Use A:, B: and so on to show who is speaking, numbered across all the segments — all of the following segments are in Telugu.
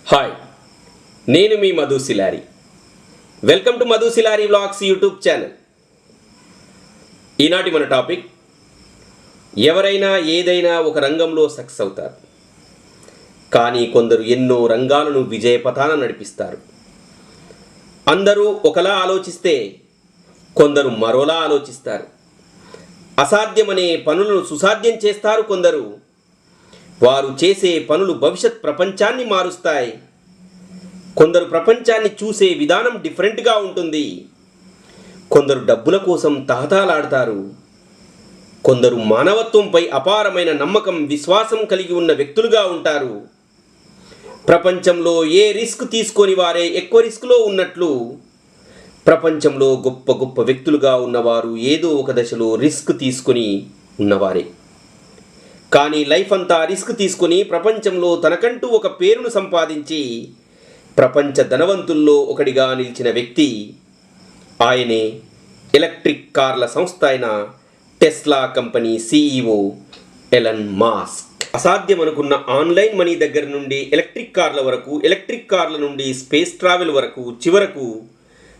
A: హాయ్, నేను మీ Madhu Silari. Welcome to Madhu Silari vlogs YouTube channel. ఈనాటి మన టాపిక్, ఎవరైనా ఏదైనా ఒక రంగంలో సక్సెస్ అవుతారు, కానీ కొందరు ఎన్నో రంగాలను విజయపథాన నడిపిస్తారు. అందరూ ఒకలా ఆలోచిస్తే కొందరు మరోలా ఆలోచిస్తారు. అసాధ్యమనే పనులను సుసాధ్యం చేస్తారు కొందరు. వారు చేసే పనులు భవిష్యత్ ప్రపంచాన్ని మారుస్తాయి. కొందరు ప్రపంచాన్ని చూసే విధానం డిఫరెంట్గా ఉంటుంది. కొందరు డబ్బుల కోసం తహతహలాడతారు. కొందరు మానవత్వంపై అపారమైన నమ్మకం, విశ్వాసం కలిగి ఉన్న వ్యక్తులుగా ఉంటారు. ప్రపంచంలో ఏ రిస్క్ తీసుకొని వారే ఎక్కువ రిస్క్లో ఉన్నట్లు, ప్రపంచంలో గొప్ప గొప్ప వ్యక్తులుగా ఉన్నవారు ఏదో ఒక దశలో రిస్క్ తీసుకొని ఉన్నవారే. కానీ లైఫ్ అంతా రిస్క్ తీసుకుని ప్రపంచంలో తనకంటూ ఒక పేరును సంపాదించి ప్రపంచ ధనవంతుల్లో ఒకడిగా నిలిచిన వ్యక్తి ఆయనే ఎలక్ట్రిక్ కార్ల సంస్థ అయిన Tesla company CEO Elon Musk. అసాధ్యమనుకున్న ఆన్లైన్ మనీ దగ్గర నుండి ఎలక్ట్రిక్ కార్ల వరకు, ఎలక్ట్రిక్ కార్ల నుండి స్పేస్ ట్రావెల్ వరకు, చివరకు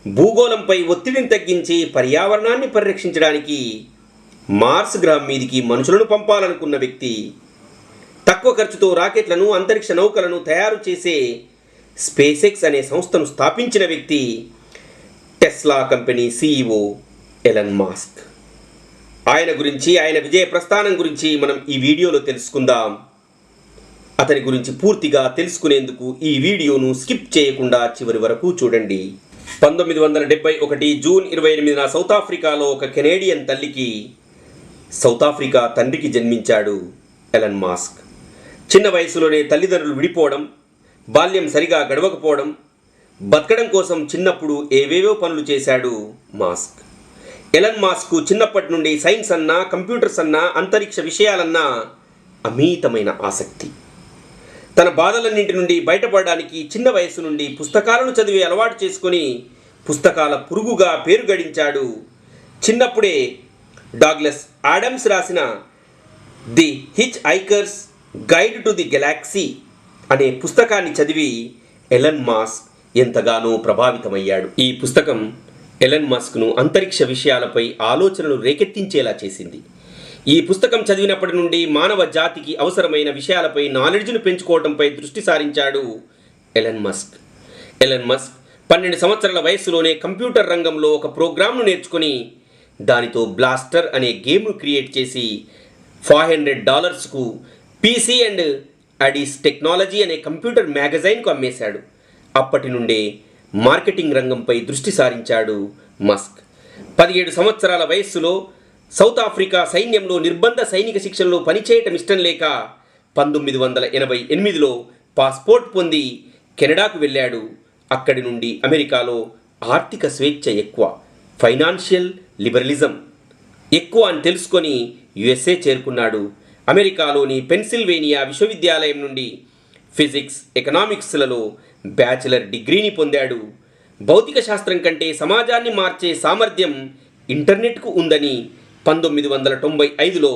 A: భూగోళంపై ఒత్తిడిని తగ్గించి పర్యావరణాన్ని పరిరక్షించడానికి మార్స్ గ్రహం మీదికి మనుషులను పంపాలనుకున్న వ్యక్తి, తక్కువ ఖర్చుతో రాకెట్లను, అంతరిక్ష నౌకలను తయారు చేసే space.x అనే సంస్థను స్థాపించిన వ్యక్తి Tesla company CEO Elon mask. ఆయన గురించి, ఆయన విజయ ప్రస్థానం గురించి మనం ఈ వీడియోలో తెలుసుకుందాం. అతని గురించి పూర్తిగా తెలుసుకునేందుకు ఈ వీడియోను స్కిప్ చేయకుండా చివరి వరకు చూడండి. 1971 జూన్ 28న సౌత్ ఆఫ్రికాలో ఒక కెనేడియన్ తల్లికి సౌత్ ఆఫ్రికా తండ్రికి జన్మించాడు ఎలన్ మాస్క్. చిన్న వయసులోనే తల్లిదండ్రులు విడిపోవడం, బాల్యం సరిగా గడవకపోవడం, బతకడం కోసం చిన్నప్పుడు ఏవేవో పనులు చేశాడు మాస్క్. ఎలన్ మాస్క్ చిన్నప్పటి నుండి సైన్స్ అన్నా, కంప్యూటర్స్ అన్నా, అంతరిక్ష విషయాలన్నా అమితమైన ఆసక్తి. తన బాధలన్నింటి నుండి బయటపడడానికి చిన్న వయసు నుండి పుస్తకాలను చదివే అలవాటు చేసుకొని పుస్తకాల పురుగుగా పేరు గడించాడు. చిన్నప్పుడే డాగ్లస్ ఆడమ్స్ రాసిన the which hikers guide to the Galaxy అనే పుస్తకాన్ని చదివి ఎలన్ మాస్క్ ఎంతగానో ప్రభావితమయ్యాడు. ఈ పుస్తకం ఎలన్ మాస్క్ను అంతరిక్ష విషయాలపై ఆలోచనలు రేకెత్తించేలా చేసింది. ఈ పుస్తకం చదివినప్పటి నుండి మానవ జాతికి అవసరమైన విషయాలపై నాలెడ్జ్ను పెంచుకోవడంపై దృష్టి సారించాడు ఎలన్ మాస్క్. 12 సంవత్సరాల వయసులోనే కంప్యూటర్ రంగంలో ఒక ప్రోగ్రామ్ను నేర్చుకొని దానితో బ్లాస్టర్ అనే గేమ్ను క్రియేట్ చేసి $500కు PC అండ్ అడిస్ టెక్నాలజీ అనే కంప్యూటర్ మ్యాగజైన్కు అమ్మేశాడు. అప్పటి నుండే మార్కెటింగ్ రంగంపై దృష్టి సారించాడు మస్క్. 17 సంవత్సరాల వయస్సులో సౌత్ ఆఫ్రికా సైన్యంలో నిర్బంధ సైనిక శిక్షణలో పనిచేయటం ఇష్టం లేక 1988లో పాస్పోర్ట్ పొంది కెనడాకు వెళ్ళాడు. అక్కడి నుండి అమెరికాలో ఆర్థిక స్వేచ్ఛ ఎక్కువ, ఫైనాన్షియల్ లిబరలిజం ఎక్కువ అని తెలుసుకొని USA చేరుకున్నాడు. అమెరికాలోని పెన్సిల్వేనియా విశ్వవిద్యాలయం నుండి ఫిజిక్స్, ఎకనామిక్స్లలో బ్యాచిలర్ డిగ్రీని పొందాడు. భౌతిక శాస్త్రం కంటే సమాజాన్ని మార్చే సామర్థ్యం ఇంటర్నెట్కు ఉందని 1995లో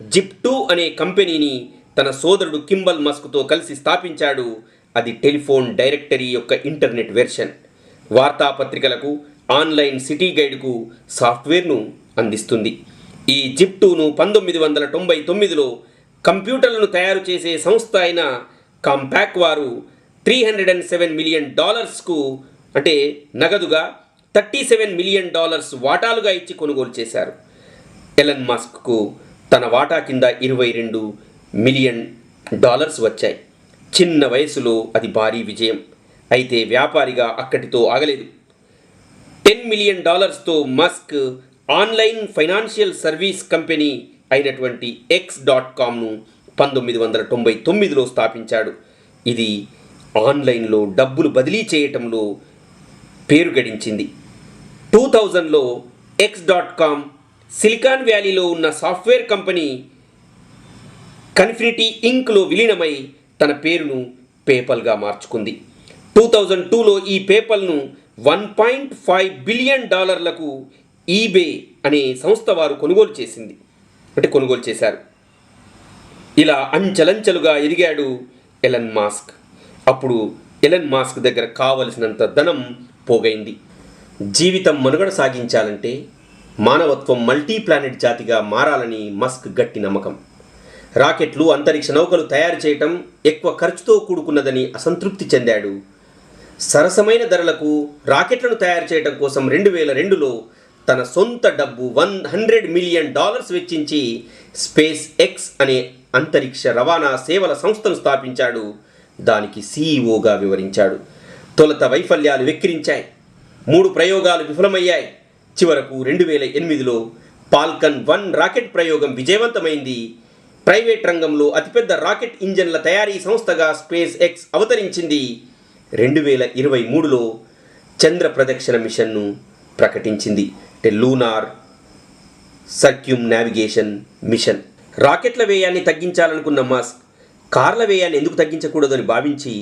A: జిప్2 అనే కంపెనీని తన సోదరుడు కింబల్ మస్క్తో కలిసి స్థాపించాడు. అది టెలిఫోన్ డైరెక్టరీ యొక్క ఇంటర్నెట్ వెర్షన్. వార్తాపత్రికలకు, ఆన్లైన్ సిటీ గైడ్కు సాఫ్ట్వేర్ను అందిస్తుంది. ఈ జిప్2ను 1999లో కంప్యూటర్లను తయారు చేసే సంస్థ అయిన కాంపాక్ వారు $307 మిలియన్ అంటే నగదుగా $37 మిలియన్ వాటాలుగా ఇచ్చి కొనుగోలు చేశారు. ఎలన్ మాస్క్కు తన వాటా కింద $22 మిలియన్ వచ్చాయి. చిన్న వయసులో అది భారీ విజయం. అయితే వ్యాపారిగా అక్కడితో ఆగలేదు. $10 మిలియన్ తో Musk online financial service company అయినటువంటి x.comను 1999లో స్థాపించాడు. ఇది ఆన్లైన్లో డబ్బులు బదిలీ చేయటంలో పేరు గడించింది. 2000లో x.com సిలికాన్ వ్యాలీలో ఉన్న సాఫ్ట్వేర్ కంపెనీ కన్ఫినిటీ ఇంక్లో విలీనమై తన పేరును పేపల్గా మార్చుకుంది. 2002లో ఈ పేపల్ను $1.5 బిలియన్ ఈబే అనే సంస్థ వారు కొనుగోలు చేశారు. ఇలా అంచెలంచెలుగా ఎదిగాడు ఎలన్ మాస్క్. అప్పుడు ఎలన్ మాస్క్ దగ్గర కావలసినంత ధనం పోగైంది. జీవితం మనుగడ సాగించాలంటే మానవత్వం మల్టీ ప్లానెట్ జాతిగా మారాలని మస్క్ గట్టి నమ్మకం. రాకెట్లు, అంతరిక్ష నౌకలు తయారు చేయటం ఎక్కువ ఖర్చుతో కూడుకున్నదని అసంతృప్తి చెందాడు. సరసమైన ధరలకు రాకెట్లను తయారు చేయడం కోసం 2002లో తన సొంత డబ్బు $100 మిలియన్ వెచ్చించి స్పేస్ ఎక్స్ అనే అంతరిక్ష రవాణా సేవల సంస్థను స్థాపించాడు. దానికి సీఈఓగా వివరించాడు. తొలుత వైఫల్యాలు వెక్కిరించాయి. 3 ప్రయోగాలు విఫలమయ్యాయి. చివరకు 2008లో ఫాల్కన్ 1 రాకెట్ ప్రయోగం విజయవంతమైంది. ప్రైవేట్ రంగంలో అతిపెద్ద రాకెట్ ఇంజన్ల తయారీ సంస్థగా స్పేస్ ఎక్స్ అవతరించింది. 2023లో చంద్ర ప్రదక్షిణ మిషన్ను ప్రకటించింది. Lunar circumnavigation mission. రాకెట్ల వ్యయాన్ని తగ్గించాలనుకున్న మస్క్ కార్ల వ్యయాన్ని ఎందుకు తగ్గించకూడదని భావించి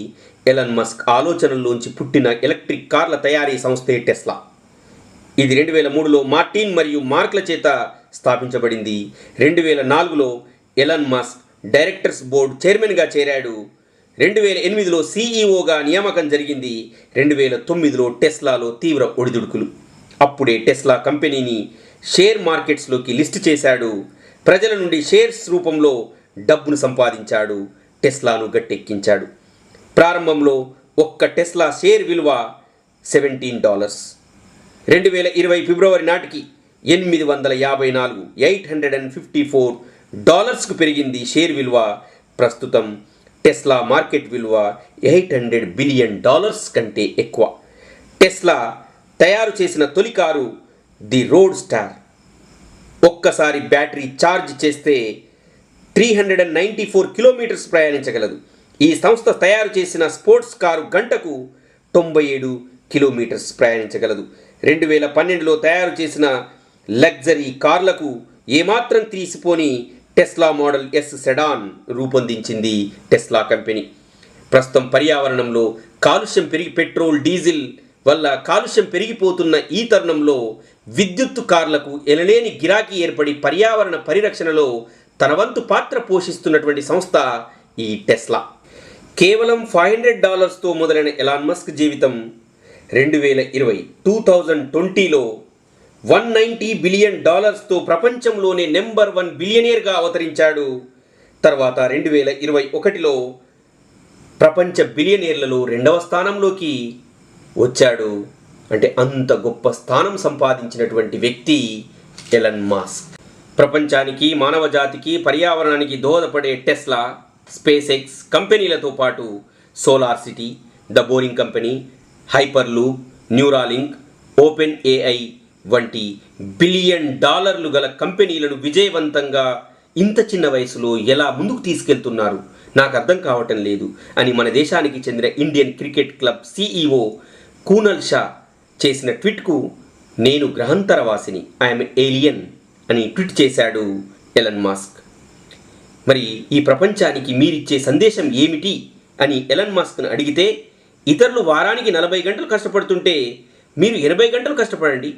A: ఎలన్ మస్క్ ఆలోచనల్లోంచి పుట్టిన ఎలక్ట్రిక్ కార్ల తయారీ సంస్థే టెస్లా. ఇది 2003లో మార్టిన్ మరియు మార్క్ల చేత స్థాపించబడింది. 2004లో ఎలన్ మస్క్ డైరెక్టర్స్ బోర్డు చైర్మన్గా చేరాడు. 2008లో సీఈఓగా నియామకం జరిగింది. 2009లో టెస్లాలో తీవ్ర ఒడిదుడుకులు. అప్పుడే టెస్లా కంపెనీని షేర్ మార్కెట్స్లోకి లిస్ట్ చేశాడు. ప్రజల నుండి షేర్స్ రూపంలో డబ్బును సంపాదించాడు. టెస్లాను గట్టెక్కించాడు. ప్రారంభంలో ఒక్క టెస్లా షేర్ విలువ $17. 2020 ఫిబ్రవరి నాటికి $854 పెరిగింది షేర్ విలువ. ప్రస్తుతం టెస్లా మార్కెట్ విలువ $800 బిలియన్ కంటే ఎక్కువ. టెస్లా తయారు చేసిన తొలి కారు ది రోడ్ స్టార్. ఒక్కసారి బ్యాటరీ ఛార్జ్ చేస్తే 394 కిలోమీటర్స్ ప్రయాణించగలదు. ఈ సంస్థ తయారు చేసిన స్పోర్ట్స్ కారు గంటకు 97 కిలోమీటర్స్ ప్రయాణించగలదు. 2012లో తయారు చేసిన లగ్జరీ కార్లకు ఏమాత్రం తీసిపోని టెస్లా మోడల్ ఎస్ సెడాన్ రూపొందించింది టెస్లా కంపెనీ. ప్రస్తుతం పర్యావరణంలో కాలుష్యం పెట్రోల్, డీజిల్ వల్ల కాలుష్యం పెరిగిపోతున్న ఈ తరుణంలో విద్యుత్తు కార్లకు ఎనలేని గిరాకీ ఏర్పడి పర్యావరణ పరిరక్షణలో తన వంతు పాత్ర పోషిస్తున్నటువంటి సంస్థ ఈ టెస్లా. కేవలం $500తో మొదలైన ఎలాన్ మస్క్ జీవితం 2020లో $190 బిలియన్ ప్రపంచంలోనే నెంబర్ 1 బిలియనీర్గా అవతరించాడు. తర్వాత 2021లో ప్రపంచ బిలియనీర్లలో 2వ స్థానంలోకి వచ్చాడు. అంటే అంత గొప్ప స్థానం సంపాదించినటువంటి వ్యక్తి ఎలన్ మాస్క్. ప్రపంచానికి, మానవ జాతికి, పర్యావరణానికి దోహదపడే టెస్లా, స్పేస్ ఎక్స్ కంపెనీలతో పాటు solar city, the boring company, Hyperloop, Neuralink, open AI వంటి $బిలియన్ గల కంపెనీలను విజయవంతంగా ఇంత చిన్న వయసులో ఎలా ముందుకు తీసుకెళ్తున్నారు నాకు అర్థం కావటం లేదు అని మన దేశానికి చెందిన Indian cricket club CEO Kunal Shah చేసిన ట్వీట్కు నేను గ్రహాంతరవాసిని, ఐఎమ్ ఏలియన్ అని ట్వీట్ చేశాడు ఎలన్ మాస్క్. మరి ఈ ప్రపంచానికి మీరిచ్చే సందేశం ఏమిటి అని ఎలన్ మాస్క్ను అడిగితే, ఇతరులు వారానికి 40 గంటలు కష్టపడుతుంటే మీరు 80 గంటలు కష్టపడండి.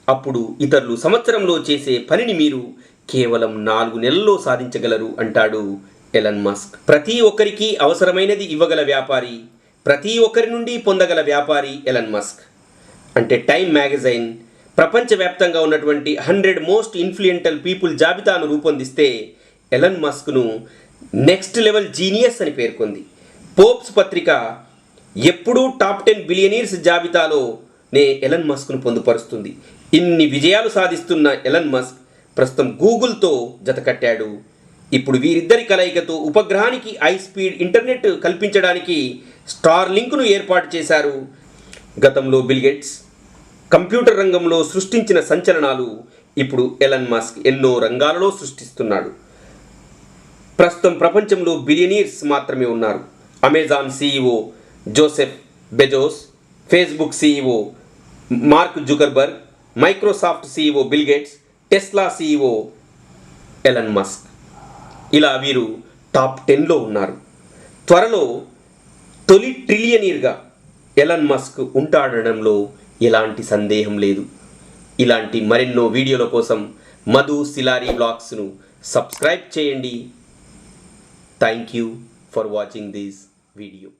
A: అప్పుడు ఇతరులు సంవత్సరంలో చేసే పనిని మీరు కేవలం 4 నెలల్లో సాధించగలరు అంటాడు ఎలన్ మస్క్. ప్రతి ఒక్కరికి అవసరమైనది ఇవ్వగల వ్యాపారి, ప్రతి ఒక్కరి నుండి పొందగల వ్యాపారి ఎలన్ మస్క్. అంటే టైమ్ మ్యాగజైన్ ప్రపంచవ్యాప్తంగా ఉన్నటువంటి 100 మోస్ట్ ఇన్ఫ్లుయెంటల్ పీపుల్ జాబితాను రూపొందిస్తే ఎలన్ మస్క్ను నెక్స్ట్ లెవెల్ జీనియస్ అని పేర్కొంది. పోప్స్ పత్రిక ఎప్పుడూ టాప్ 10 బిలియనీర్స్ జాబితాలోనే ఎలన్ మస్క్ను పొందుపరుస్తుంది. ఇన్ని విజయాలు సాధిస్తున్న ఎలన్ మస్క్ ప్రస్తుతం గూగుల్తో జతకట్టాడు. ఇప్పుడు వీరిద్దరి కలయికతో ఉపగ్రహానికి హై స్పీడ్ ఇంటర్నెట్ కల్పించడానికి స్టార్ లింక్ను ఏర్పాటు చేశారు. గతంలో బిల్ గేట్స్ కంప్యూటర్ రంగంలో సృష్టించిన సంచలనాలు ఇప్పుడు ఎలన్ మస్క్ ఎన్నో రంగాలలో సృష్టిస్తున్నాడు. ప్రస్తుతం ప్రపంచంలో బిలియనీర్స్ మాత్రమే ఉన్నారు. Amazon CEO Joseph Bezos, Facebook CEO mark Zuckerberg, Microsoft CEO bill gates, Tesla CEO Elon Musk. ఇలా వీరు టాప్ 10లో ఉన్నారు. త్వరలో తొలి ట్రిలియనీర్గా ఎలన్ మస్క్ ఉంటాడడంలో ఎలాంటి సందేహం లేదు. ఇలాంటి మరెన్నో వీడియోల కోసం మధు సిలారీ బ్లాగ్స్ను సబ్స్క్రైబ్ చేయండి. Thank you for watching this video.